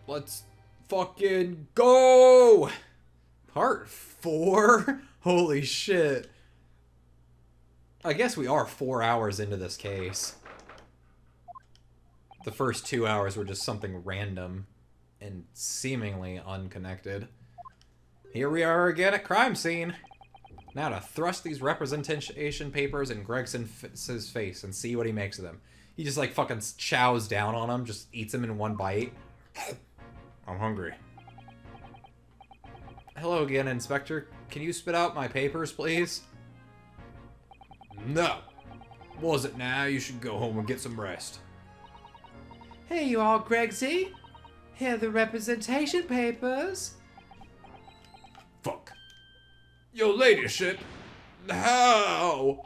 Let's fucking go! Part 4? Holy shit. I guess we are 4 hours into this case. The first 2 hours were just something random and seemingly unconnected. Here we are again at crime scene. Now to thrust these representation papers in Gregson's face and see what he makes of them. He just like fucking chows down on them, just eats them in one bite. I'm hungry. Hello again, Inspector. Can you spit out my papers, please? No. Was it now? You should go home and get some rest. Hey, you all, Gregsy. Here are the representation papers. Fuck. Your ladyship? How?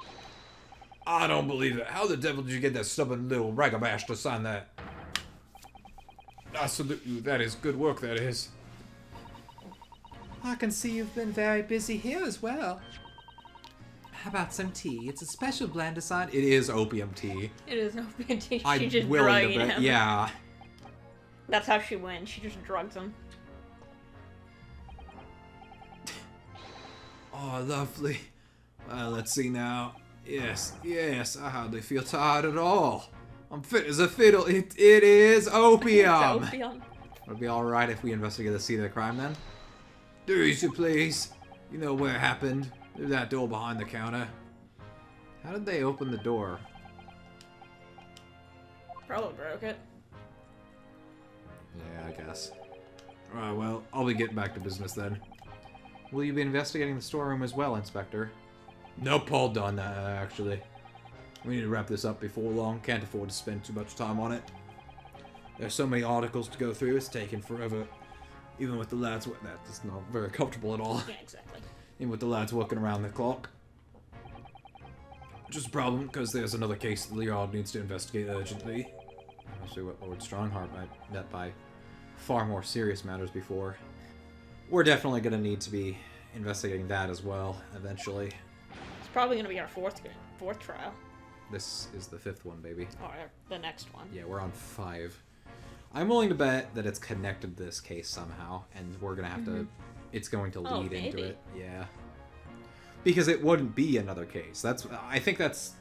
I don't believe it. How the devil did you get that stubborn little ragabash to sign that? I salute you. That is good work, that is. I can see you've been very busy here as well. How about some tea? It's a special blend assigned. It is opium tea. It is opium tea. She I'm just willing drugging to bet. him. Yeah. That's how she wins. She just drugs him. Oh, lovely. Let's see now. Yes, yes, I hardly feel tired at all. I'm fit as a fiddle. It is opium. It's opium. Would it be alright if we investigate the scene of the crime then? Do as you please. You know where it happened. Through that door behind the counter. How did they open the door? Probably broke it. Yeah, I guess. Alright, well, I'll be getting back to business then. Will you be investigating the storeroom as well, Inspector? Nope, all done, actually. We need to wrap this up before long. Can't afford to spend too much time on it. There's so many articles to go through, it's taking forever. Even with the lads, that's not very comfortable at all. Yeah, exactly. Even with the lads working around the clock. Just a problem, because there's another case that the yard needs to investigate urgently. I'll see what Lord Strongheart met by far more serious matters before. We're definitely going to need to be investigating that as well, eventually. It's probably going to be our fourth trial. This is the 5th one, baby. Or the next one. Yeah, we're on 5. I'm willing to bet that it's connected to this case somehow, and we're going to have to... It's going to lead into it. Yeah. Because it wouldn't be another case. I think that's...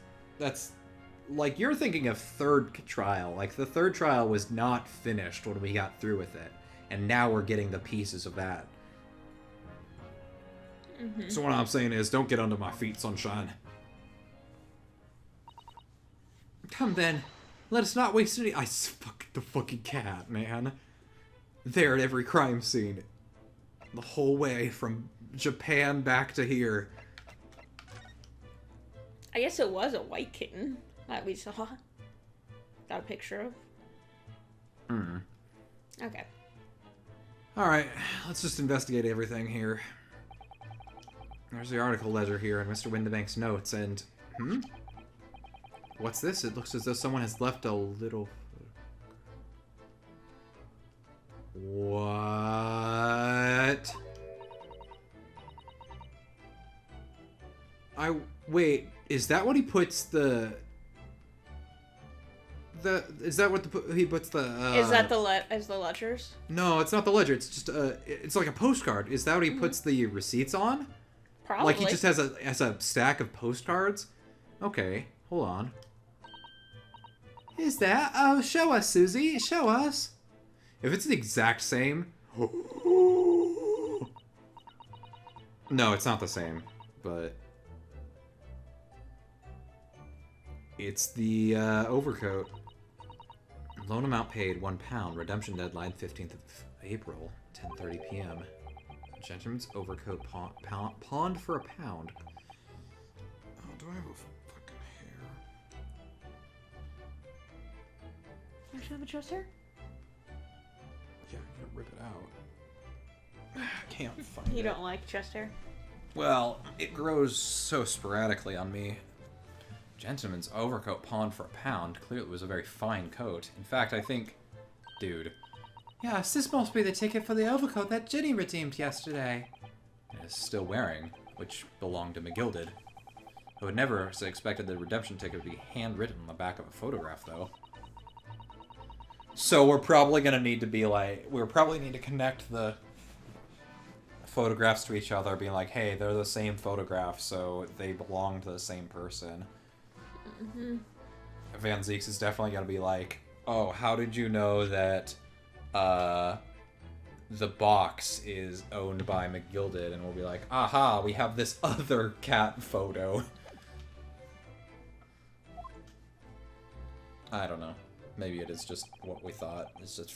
Like, you're thinking of 3rd trial. Like, the 3rd trial was not finished when we got through with it. And now we're getting the pieces of that. So what I'm saying is, don't get under my feet, sunshine. Come then. Let us not waste any... Fuck the fucking cat, man. There at every crime scene. The whole way from Japan back to here. I guess it was a white kitten that we saw. Got a picture of. Okay. Alright, let's just investigate everything here. There's the article ledger here and Mr. Windibank's notes, and... What's this? It looks as though someone has left a little... What? Wait, is that what he puts the... Is that what he puts the... Is that the ledgers? No, it's not the ledger. It's just it's like a postcard. Is that what he puts the receipts on? Probably. Like he just has a stack of postcards? Okay, hold on. Is that? Oh, show us, Susie. Show us. If it's the exact same... No, it's not the same, but... It's the overcoat. Loan amount paid, £1. Redemption deadline, 15th of April, 10:30 p.m. Gentleman's overcoat pawned for £1. Oh, do I have a fucking hair? You actually have a chest hair? Yeah, I'm gonna rip it out. I can't find it. You don't like chest hair? Well, it grows so sporadically on me. Gentleman's overcoat pawned for £1. Clearly it was a very fine coat. In fact, I think... Dude. Yes, this must be the ticket for the overcoat that Ginny redeemed yesterday. It is still wearing, which belonged to McGilded. I would never have expected the redemption ticket to be handwritten on the back of a photograph, though. So we're probably gonna need to be like, we'll probably need to connect the photographs to each other, being like, hey, they're the same photograph, so they belong to the same person. Mm-hmm. Van Zeeks is definitely gonna be like, oh, how did you know that the box is owned by McGilded? And we'll be like, aha, we have this other cat photo. I don't know. Maybe it is just what we thought. It's just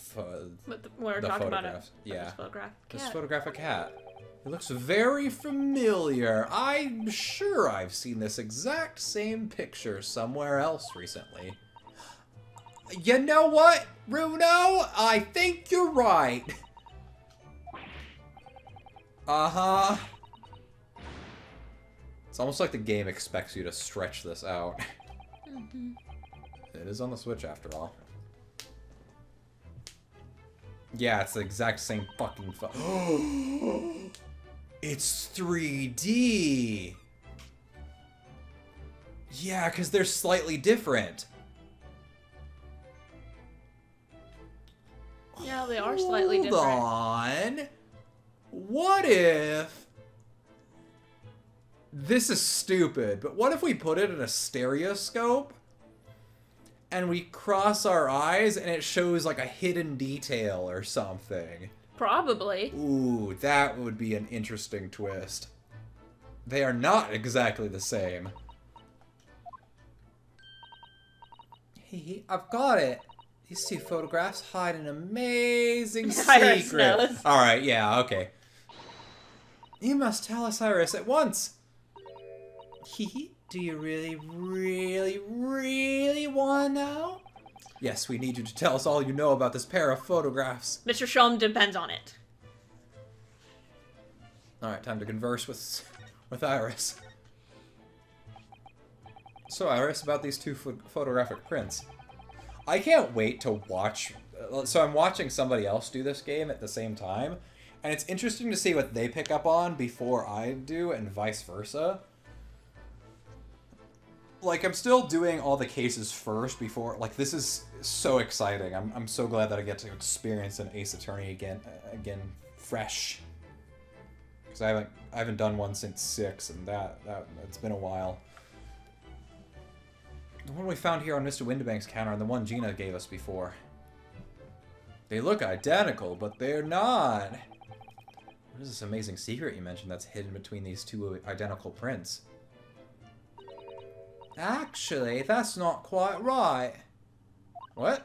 We're the talking about it. photographs. Yeah. This photograph. This photograph a cat. It looks very familiar. I'm sure I've seen this exact same picture somewhere else recently. You know what, Runo? I think you're right. Uh-huh. It's almost like the game expects you to stretch this out. Mm-hmm. It is on the Switch, after all. Yeah, it's the exact same fucking It's 3D! Yeah, because they're slightly different. Yeah, they are slightly different. Hold on. What if... This is stupid, but what if we put it in a stereoscope? And we cross our eyes and it shows like a hidden detail or something. Probably. Ooh, that would be an interesting twist. They are not exactly the same. Hey, I've got it. These two photographs hide an amazing Iris secret. knows. Alright, yeah, okay. You must tell us, Iris, at once. Do you really, really, really want to know? Yes, we need you to tell us all you know about this pair of photographs. Mr. Shom depends on it. Alright, time to converse with Iris. So, Iris, about these two photographic prints. I can't wait to watch... So I'm watching somebody else do this game at the same time, and it's interesting to see what they pick up on before I do, and vice versa. Like, I'm still doing all the cases first before... Like, this is so exciting. I'm so glad that I get to experience an Ace Attorney again fresh. Because I haven't done one since 6, and it's been a while. The one we found here on Mr. Windibank's counter and the one Gina gave us before. They look identical, but they're not. What is this amazing secret you mentioned that's hidden between these two identical prints? Actually, that's not quite right. What?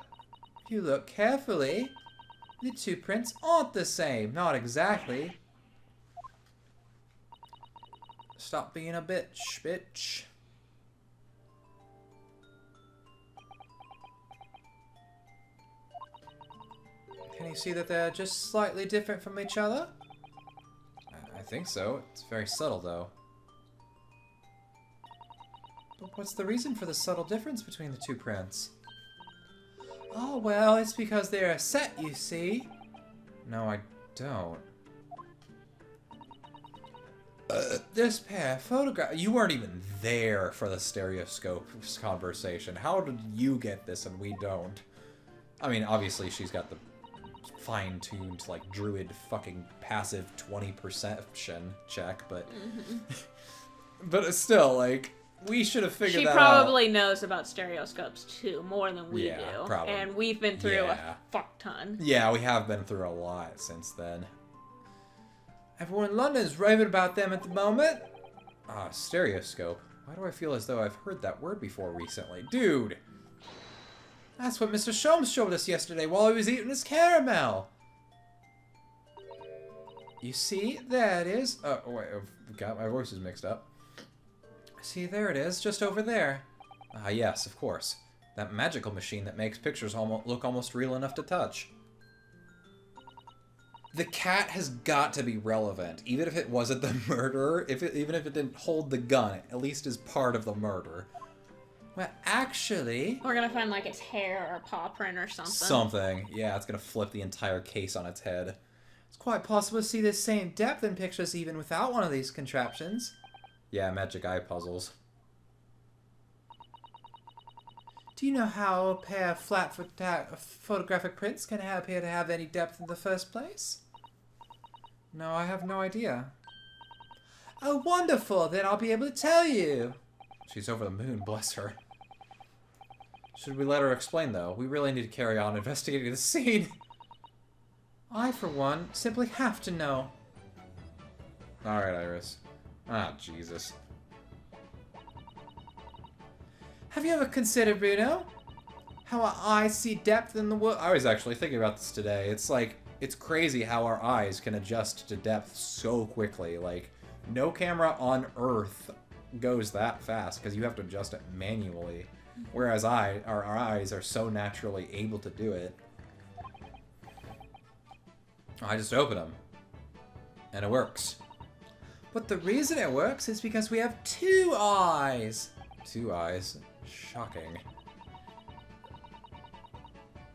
If you look carefully, the two prints aren't the same. Not exactly. Stop being a bitch. Can you see that they're just slightly different from each other? I think so. It's very subtle, though. But what's the reason for the subtle difference between the two prints? Oh, well, it's because they're a set, you see. No, I don't. This pair of photographs... You weren't even there for the stereoscope conversation. How did you get this and we don't? I mean, obviously she's got the fine-tuned, like, druid fucking passive 20 perception check, but... Mm-hmm. But it's still, like... We should have figured that out. She probably knows about stereoscopes, too, more than we do. Probably. And we've been through a fuck ton. Yeah, we have been through a lot since then. Everyone in London is raving about them at the moment. Ah, stereoscope. Why do I feel as though I've heard that word before recently? Dude! That's what Mr. Sholmes showed us yesterday while he was eating his caramel. You see? There it is. Oh, wait, I've got my voices mixed up. See, there it is, just over there. Ah, yes, of course. That magical machine that makes pictures look almost real enough to touch. The cat has got to be relevant, even if it wasn't the murderer, even if it didn't hold the gun, it at least is part of the murder. Well, actually... We're gonna find, like, its hair or a paw print or something. Something. Yeah, it's gonna flip the entire case on its head. It's quite possible to see the same depth in pictures even without one of these contraptions. Yeah, magic eye puzzles. Do you know how a pair of flat photographic prints can appear to have any depth in the first place? No, I have no idea. Oh, wonderful! Then I'll be able to tell you. She's over the moon, bless her. Should we let her explain, though? We really need to carry on investigating the scene. I, for one, simply have to know. Alright, Iris. Ah, Jesus. Have you ever considered, Bruno, how our eyes see depth in the world? I was actually thinking about this today. It's like, it's crazy how our eyes can adjust to depth so quickly. Like, no camera on Earth goes that fast because you have to adjust it manually. Whereas our eyes are so naturally able to do it. I just open them. And it works. But the reason it works is because we have 2 eyes. 2 eyes? Shocking.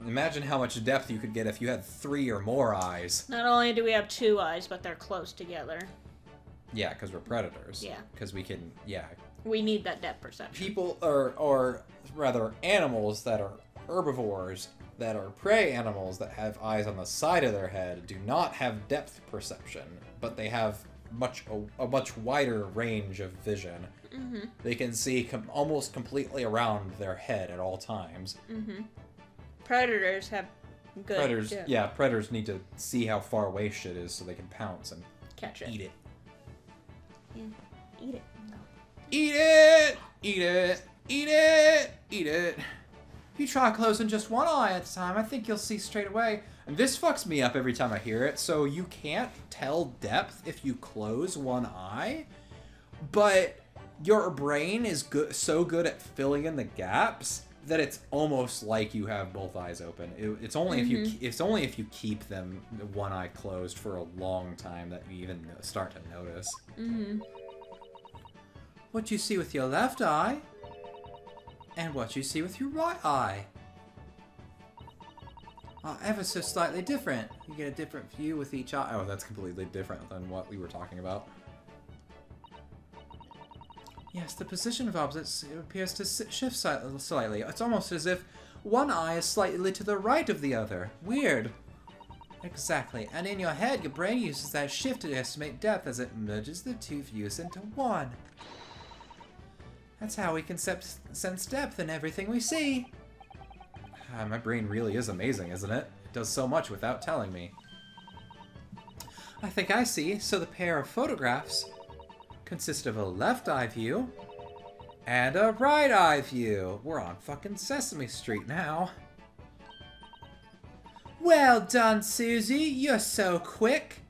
Imagine how much depth you could get if you had 3 or more eyes. Not only do we have 2 eyes, but they're close together. Yeah, because we're predators. Yeah. Because we can, yeah. We need that depth perception. People, or rather animals that are herbivores, that are prey animals that have eyes on the side of their head, do not have depth perception, but they have a much wider range of vision. Mm-hmm. They can see almost completely around their head at all times. Mm-hmm. Predators have good Predators, depth. yeah, predators need to see how far away shit is so they can pounce and Catch it. eat it. Yeah. Eat it. No. Eat it! Eat it! Eat it! Eat it! If you try closing just one eye at a time, I think you'll see straight away. And this fucks me up every time I hear it. So you can't tell depth if you close one eye, but your brain is so good at filling in the gaps that it's almost like you have both eyes open. It's only if you keep them one eye closed for a long time that you even start to notice. Mm-hmm. What you see with your left eye, and what you see with your right eye are ever so slightly different. You get a different view with each eye. Oh, that's completely different than what we were talking about. Yes, the position of objects appears to shift slightly. It's almost as if one eye is slightly to the right of the other. Weird. Exactly. And in your head, your brain uses that shift to estimate depth as it merges the 2 views into one. That's how we can sense depth in everything we see. My brain really is amazing, isn't it? It does so much without telling me. I think I see. So the pair of photographs consist of a left eye view and a right eye view. We're on fucking Sesame Street now. Well done, Susie. You're so quick.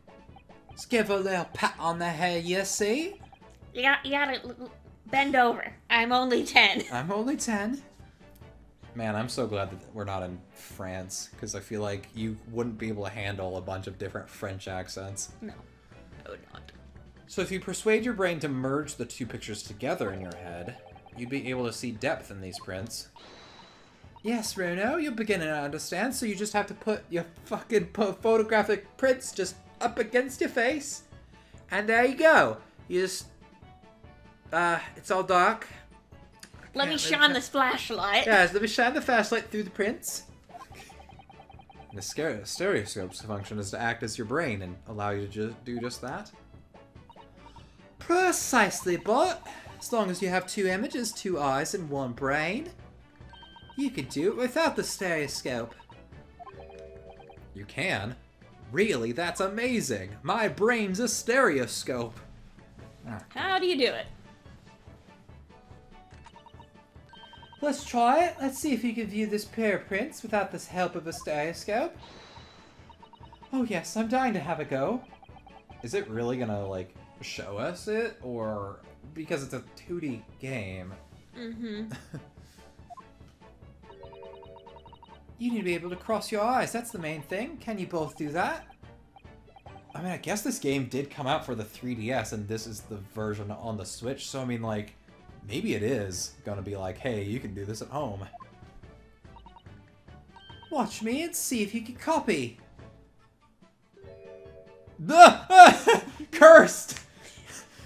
Let's give her a little pat on the head, you see? You gotta bend over. I'm only 10. I'm only 10. Man, I'm so glad that we're not in France, because I feel like you wouldn't be able to handle a bunch of different French accents. No, I would not. So if you persuade your brain to merge the 2 pictures together in your head, you'd be able to see depth in these prints. Yes, Bruno, you're beginning to understand, so you just have to put your fucking photographic prints just up against your face. And there you go. You just... it's all dark. Let me shine this flashlight. Guys, let me shine the flashlight through the prints. And the stereoscope's function is to act as your brain and allow you to do just that. Precisely, Bot. As long as you have 2 images, 2 eyes, and 1 brain, you could do it without the stereoscope. You can? Really? That's amazing! My brain's a stereoscope! How do you do it? Let's try it. Let's see if you can view this pair of prints without the help of a stereoscope. Oh yes, I'm dying to have a go. Is it really gonna, like, show us it? Or... because it's a 2D game? Mm-hmm. You need to be able to cross your eyes. That's the main thing. Can you both do that? I mean, I guess this game did come out for the 3DS, and this is the version on the Switch, so I mean, like, maybe it is gonna be like, hey, you can do this at home. Watch me and see if you can copy. Cursed!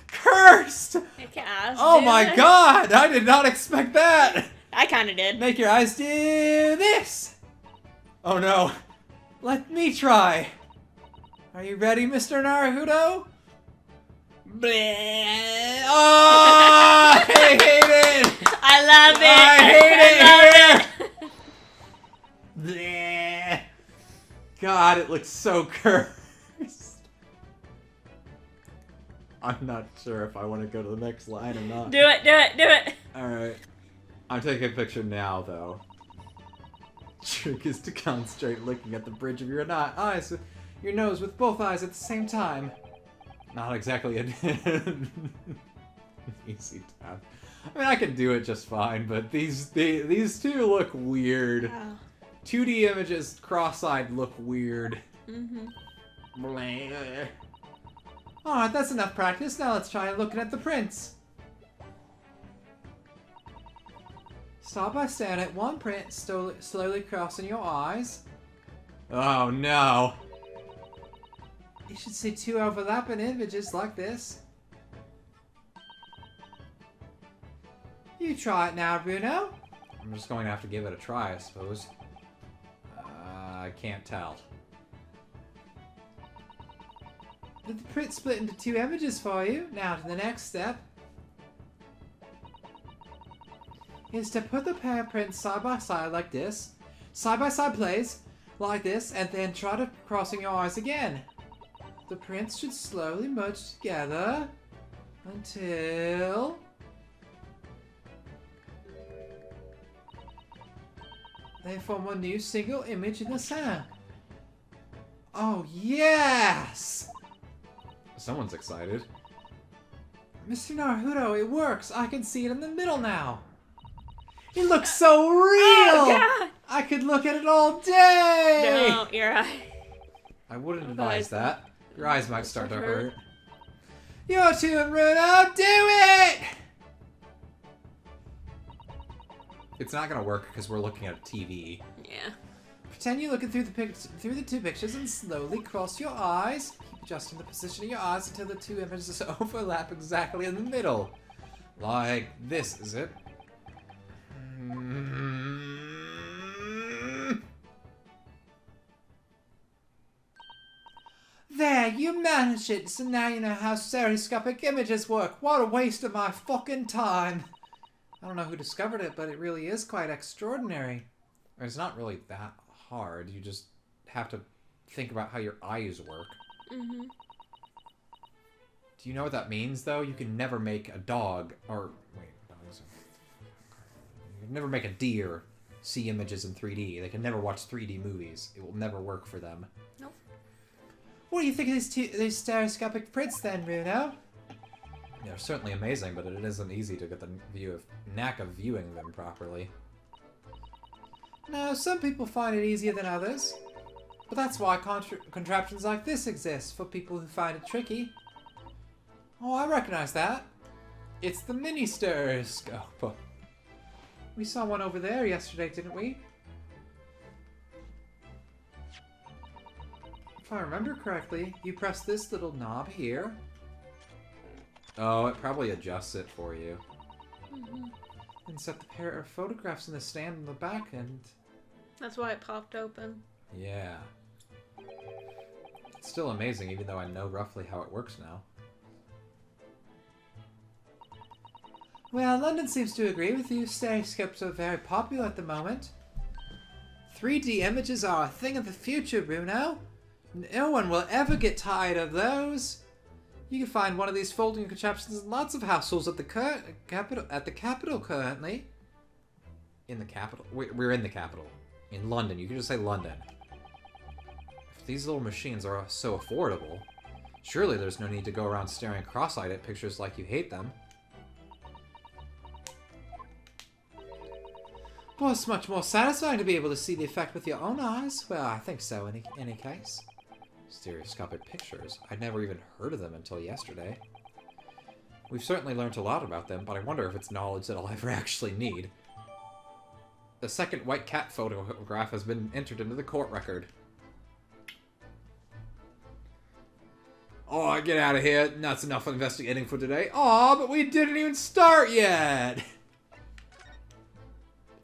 Cursed! Okay, Oh my god! I did not expect that! I kind of did. Make your eyes do this. Oh no. Let me try. Are you ready, Mr. Naruto? Bleh. Oh, I hate it. I love it. I hate it here. Bleh. God, it looks so cursed. I'm not sure if I want to go to the next line or not. Do it, do it, do it. Alright. I'm taking a picture now, though. Trick is to concentrate looking at the bridge of your eyes, your nose with both eyes at the same time. Not exactly an easy task. I mean, I can do it just fine, but these two look weird. Oh. 2D images cross-eyed look weird. Mm-hmm. Alright, that's enough practice. Now let's try looking at the prints. Start by staring at one print, slowly crossing your eyes. Oh no! You should see two overlapping images like this. You try it now, Bruno. I'm just going to have to give it a try, I suppose. I can't tell. But the print split into two images for you. Now to the next step. Is to put the pair of prints side by side like this. Side by side plays like this, and then try to crossing your eyes again. The prints should slowly merge together until they form a new single image in the center. Oh yes! Someone's excited. Mr. Naruto, it works! I can see it in the middle now! It looks so real! Oh, God. I could look at it all day! No, your eye. I wouldn't My advise eyes- that. Your eyes might start to hurt. hurt. You're two and Bruno, do it! It's not gonna work because we're looking at a TV. Yeah. Pretend you're looking through the two pictures and slowly cross your eyes. Keep adjusting the position of your eyes until the two images overlap exactly in the middle. Like this, is it? There, you managed it! So now you know how stereoscopic images work. What a waste of my fucking time! I don't know who discovered it, but it really is quite extraordinary. It's not really that hard. You just have to think about how your eyes work. Mm-hmm. Do you know what that means, though? You can never make a dog, or... Wait, dogs... You can never make a deer see images in 3D. They can never watch 3D movies. It will never work for them. Nope. What do you think of these stereoscopic prints, then, Bruno? They're certainly amazing, but it isn't easy to get the knack of viewing them properly. Now, some people find it easier than others. But that's why contraptions like this exist, for people who find it tricky. Oh, I recognize that. It's the mini stereoscope. We saw one over there yesterday, didn't we? If I remember correctly, you press this little knob here. Oh, it probably adjusts it for you. Mm-hmm. And set the pair of photographs in the stand on the back end. That's why it popped open. Yeah. It's still amazing, even though I know roughly how it works now. Well, London seems to agree with you. Stereoscopes are very popular at the moment. 3D images are a thing of the future, Bruno. No one will ever get tired of those. You can find one of these folding contraptions in lots of households at the capital currently. In the capital? We're in the capital. In London. You can just say London. If these little machines are so affordable, surely there's no need to go around staring cross-eyed at pictures like you hate them. Well, it's much more satisfying to be able to see the effect with your own eyes. Well, I think so in any case. Stereoscopic pictures. I'd never even heard of them until yesterday. We've certainly learned a lot about them, but I wonder if it's knowledge that I'll ever actually need. The second white cat photograph has been entered into the court record. Oh, get out of here. That's enough investigating for today. Aw, but we didn't even start yet!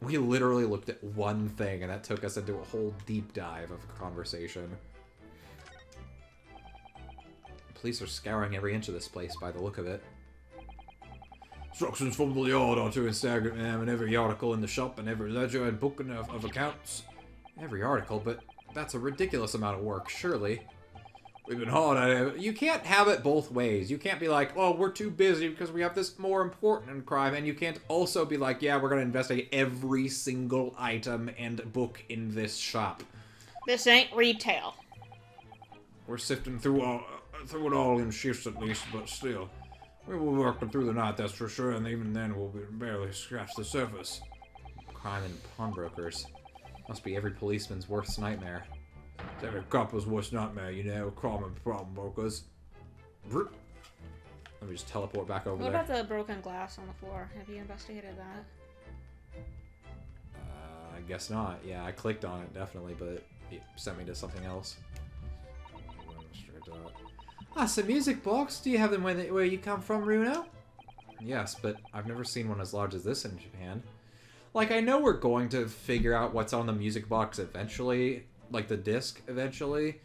We literally looked at one thing, and that took us into a whole deep dive of a conversation. Police are scouring every inch of this place by the look of it. Instructions from the yard are to examine every article in the shop and every ledger and book of accounts. Every article, but that's a ridiculous amount of work, surely. We've been hard at it. You can't have it both ways. You can't be like, oh, we're too busy because we have this more important crime, and you can't also be like, yeah, we're going to investigate every single item and book in this shop. This ain't retail. We're sifting through it all in shifts at least, but still. We will work through the night, that's for sure, and even then we'll barely scratch the surface. Crime and pawnbrokers. Must be every policeman's worst nightmare. Every couple's worst nightmare, you know, crime and pawnbrokers. Let me just teleport back over there. What about the broken glass on the floor? Have you investigated that? I guess not. Yeah, I clicked on it, definitely, but it sent me to something else. Ah, some music box. Do you have them where you come from, Runo? Yes, but I've never seen one as large as this in Japan. Like, I know we're going to figure out what's on the music box eventually, like the disc eventually,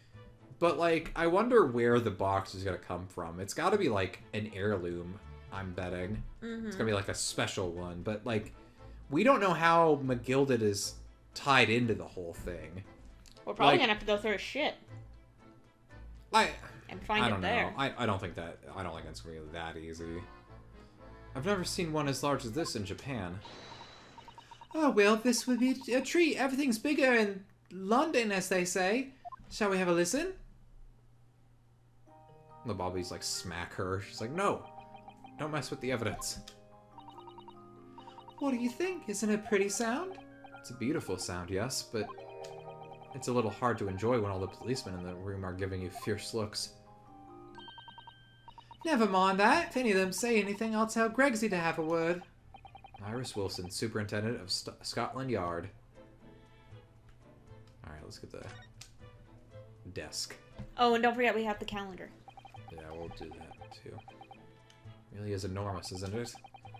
but, like, I wonder where the box is going to come from. It's got to be, like, an heirloom, I'm betting. Mm-hmm. It's going to be, like, a special one, but, like, we don't know how McGilded is tied into the whole thing. We're probably going to have to go through his shit. And find it there. I don't think it's going to be that easy. I've never seen one as large as this in Japan. Oh, well, this would be a treat. Everything's bigger in London, as they say. Shall we have a listen? The Bobbies, like, smack her. She's like, no, don't mess with the evidence. What do you think? Isn't it a pretty sound? It's a beautiful sound, yes, but it's a little hard to enjoy when all the policemen in the room are giving you fierce looks. Never mind that. If any of them say anything, I'll tell Gregsy to have a word. Iris Wilson, Superintendent of Scotland Yard. Alright, let's get the desk. Oh, and don't forget we have the calendar. Yeah, we'll do that too. Really is enormous, isn't it?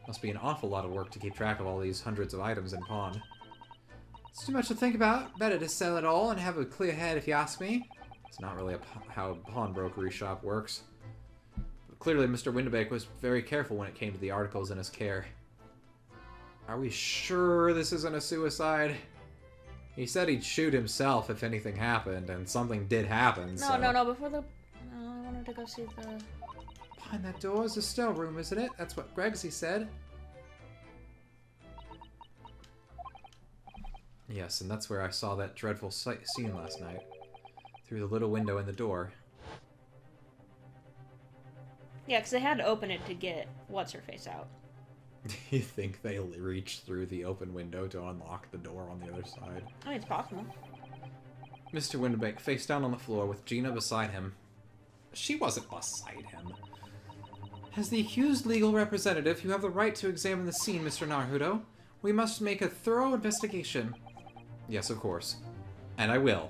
Must be an awful lot of work to keep track of all these hundreds of items in pawn. It's too much to think about. Better to sell it all and have a clear head, if you ask me. It's not really how a pawnbrokery shop works. But clearly, Mr. Windibank was very careful when it came to the articles in his care. Are we sure this isn't a suicide? He said he'd shoot himself if anything happened, and something did happen, so... No, before the... No, I wanted to go see the... Behind that door is a still room, isn't it? That's what Gregsy said. Yes, and that's where I saw that dreadful scene last night. Through the little window in the door. Yeah, because they had to open it to get What's-Her-Face out. Do you think they reached through the open window to unlock the door on the other side? I mean, it's possible. Mr. Windibank, face down on the floor with Gina beside him. She wasn't beside him. As the accused legal representative, you have the right to examine the scene, Mr. Naruto. We must make a thorough investigation. Yes, of course. And I will.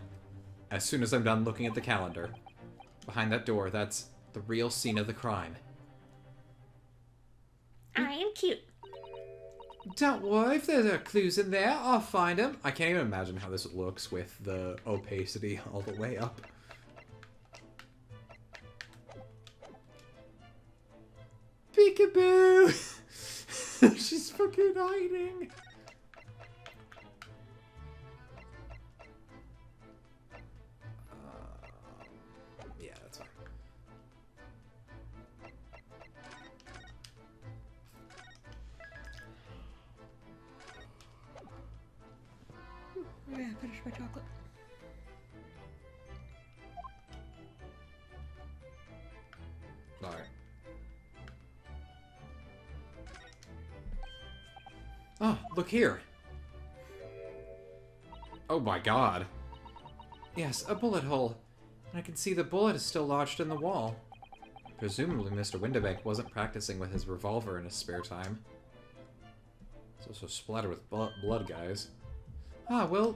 As soon as I'm done looking at the calendar. Behind that door, that's the real scene of the crime. I am cute. Don't worry, if there are clues in there, I'll find them. I can't even imagine how this looks with the opacity all the way up. Peekaboo! She's fucking hiding. Yeah, that's fine. Oh yeah, finish my chocolate. Alright. Oh, look here. Oh my god. Yes, a bullet hole. And I can see the bullet is still lodged in the wall. Presumably Mr. Windibank wasn't practicing with his revolver in his spare time. It's also splattered with blood, guys. Ah, well,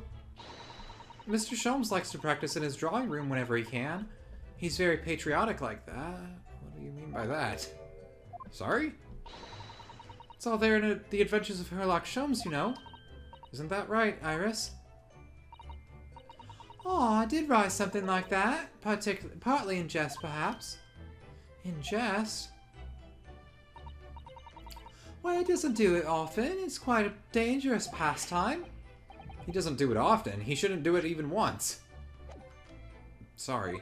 Mr. Sholmes likes to practice in his drawing room whenever he can. He's very patriotic like that. What do you mean by that? Sorry? It's all there in The Adventures of Sherlock Sholmes, you know. Isn't that right, Iris? Oh, I did write something like that. Partly in jest, perhaps. In jest? Well, he doesn't do it often. It's quite a dangerous pastime. He doesn't do it often. He shouldn't do it even once. Sorry.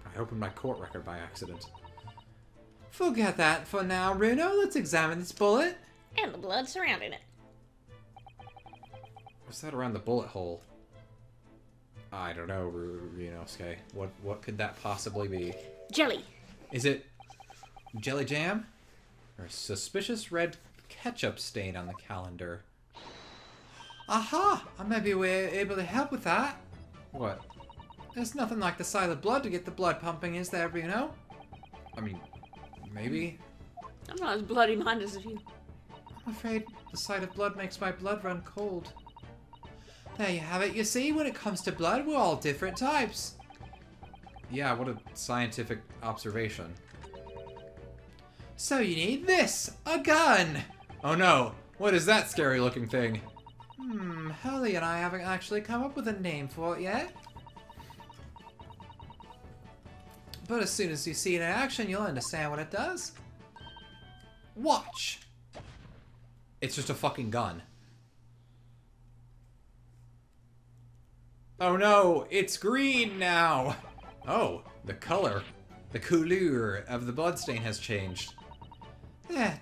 I opened my court record by accident. Forget that for now, Bruno. Let's examine this bullet. And the blood surrounding it. What's that around the bullet hole? I don't know, Ryunosuke. What could that possibly be? Jelly. Is it jelly jam? Or a suspicious red ketchup stain on the calendar? Aha! Maybe we're able to help with that. What? There's nothing like the sight of blood to get the blood pumping, is there, Bruno? I mean, maybe? I'm not as bloody-minded as you. I'm afraid the sight of blood makes my blood run cold. There you have it. You see, when it comes to blood, we're all different types. Yeah, what a scientific observation. So you need this, a gun. Oh no, what is that scary looking thing? Hurley and I haven't actually come up with a name for it yet. But as soon as you see it in action, you'll understand what it does. Watch. It's just a fucking gun. Oh no, it's green now! Oh, the color. The couleur of the bloodstain has changed.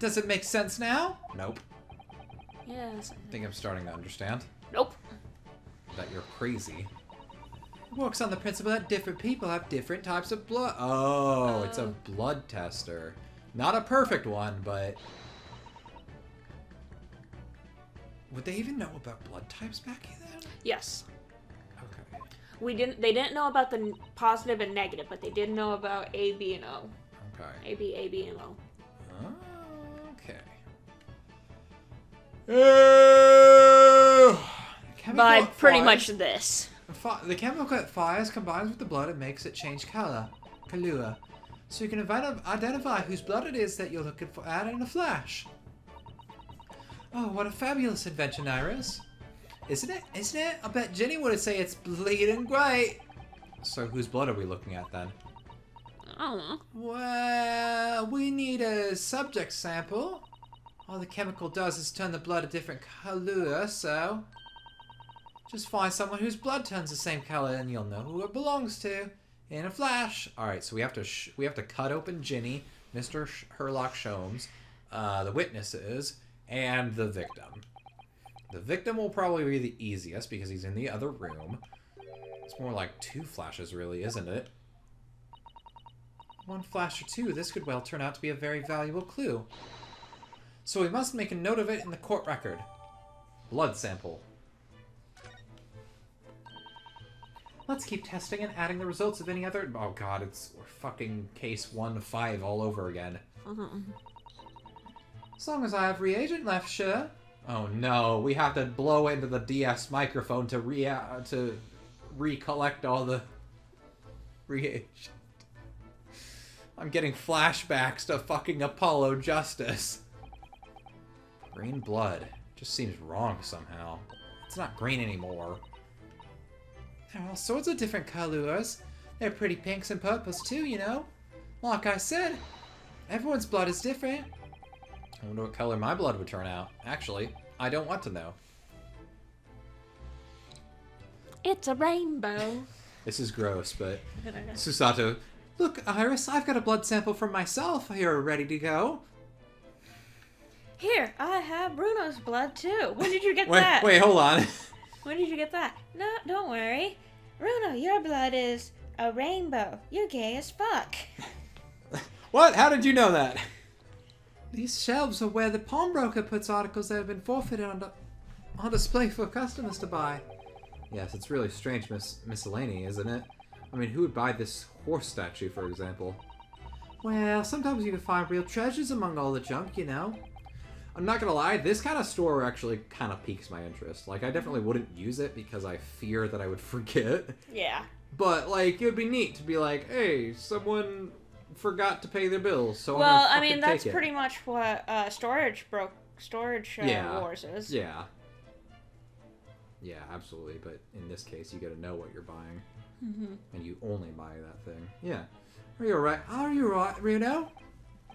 Does it make sense now? Nope. Yes. I think I'm starting to understand. Nope. That you're crazy. It works on the principle that different people have different types of blood. Oh, it's a blood tester. Not a perfect one, but... Would they even know about blood types back then? Yes. Okay. They didn't know about the positive and negative, but they did know about A, B, and O. Okay. A, B, and O. Okay. By pretty much this. The chemical it fires combines with the blood and makes it change color. Color. So you can identify whose blood it is that you're looking for at in a flash. Oh, what a fabulous invention, Iris. Isn't it? Isn't it? I bet Jenny would say it's bleeding great. So whose blood are we looking at then? I don't know. Well, we need a subject sample. All the chemical does is turn the blood a different color, so... just find someone whose blood turns the same color and you'll know who it belongs to. In a flash. Alright, so we have to cut open Ginny, Mr. Herlock Sholmes, the witnesses, and the victim. The victim will probably be the easiest because he's in the other room. It's more like 2 flashes, really, isn't it? 1 flash or 2, this could well turn out to be a very valuable clue. So we must make a note of it in the court record. Blood sample. Let's keep testing and adding the results of any other... Oh god, it's fucking case 1-5 all over again. As long as I have reagent left, sure. Oh no, we have to blow into the DS microphone to recollect all the reagent. I'm getting flashbacks to fucking Apollo Justice. Green blood. Just seems wrong somehow. It's not green anymore. There are all sorts of different colors. They're pretty pinks and purples too, you know. Like I said, everyone's blood is different. I wonder what color my blood would turn out. Actually, I don't want to know. It's a rainbow. This is gross, but... Susato, look, Iris, I've got a blood sample from myself here ready to go. Here, I have Bruno's blood too. When did you get that? Wait, hold on. When did you get that? No, don't worry. Bruno, your blood is a rainbow. You're gay as fuck. What? How did you know that? These shelves are where the pawnbroker puts articles that have been forfeited on display for customers to buy. Yes, it's really strange miscellany, isn't it? I mean, who would buy this horse statue, for example? Well, sometimes you can find real treasures among all the junk, you know. I'm not gonna lie, this kind of store actually kind of piques my interest. Like, I definitely wouldn't use it because I fear that I would forget. Yeah. But, like, it would be neat to be like, hey, someone forgot to pay their bills, so well, I'm gonna I mean, that's take it. pretty much what Storage Yeah. Wars is. Yeah. Yeah, absolutely. But in this case, you gotta know what you're buying. Mm-hmm. And you only buy that thing. Yeah. Are you alright? Are you alright, Reno?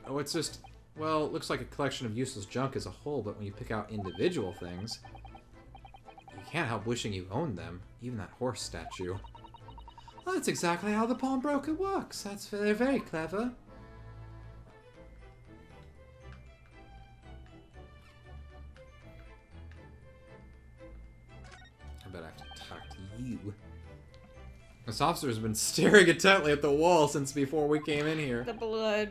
Oh, it's just... Well, it looks like a collection of useless junk as a whole, but when you pick out individual things, you can't help wishing you owned them. Even that horse statue. Well, that's exactly how the pawnbroker works. That's very, very clever. I bet I have to talk to you. This officer has been staring intently at the wall since before we came in here. The blood.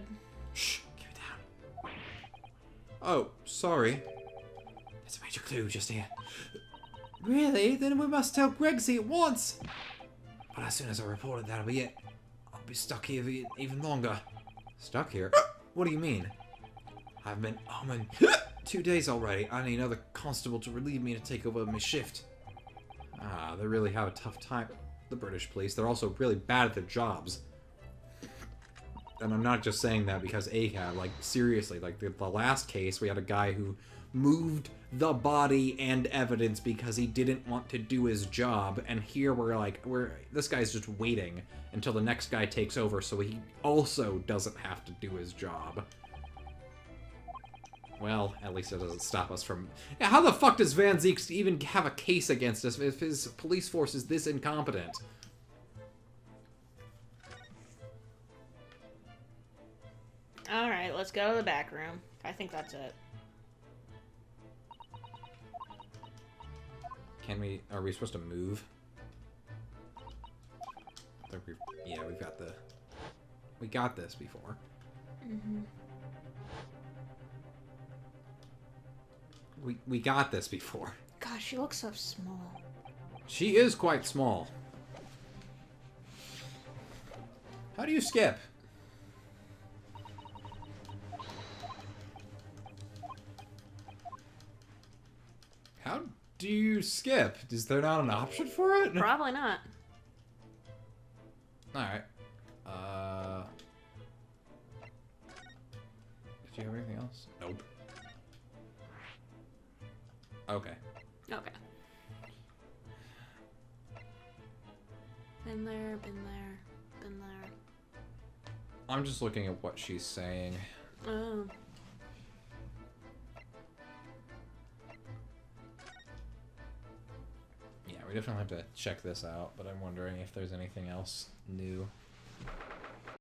Shh, keep it down. Oh, sorry. There's a major clue just here. Really? Then we must tell Gregsy at once. But as soon as I report it, that'll be it. I'll be stuck here even longer. Stuck here? What do you mean? I've been home in 2 days already. I need another constable to relieve me to take over my shift. Ah, they really have a tough time. The British police, they're also really bad at their jobs. And I'm not just saying that because ACAB, like, seriously, like, the last case, we had a guy who moved the body and evidence because he didn't want to do his job, and here this guy's just waiting until the next guy takes over so he also doesn't have to do his job. Well, at least it doesn't stop us from... Yeah, how the fuck does Van Zeek even have a case against us if his police force is this incompetent? Alright, let's go to the back room. I think that's it. Are we supposed to move? I think we got this before. Mm-hmm. We got this before. Gosh, she looks so small. She is quite small. How do you skip? How do you skip? Is there not an option for it? Probably not. Alright. Did you have anything else? Nope. Okay. Okay. Been there, been there, been there. I'm just looking at what she's saying. Oh. Yeah, we definitely have to check this out, but I'm wondering if there's anything else new.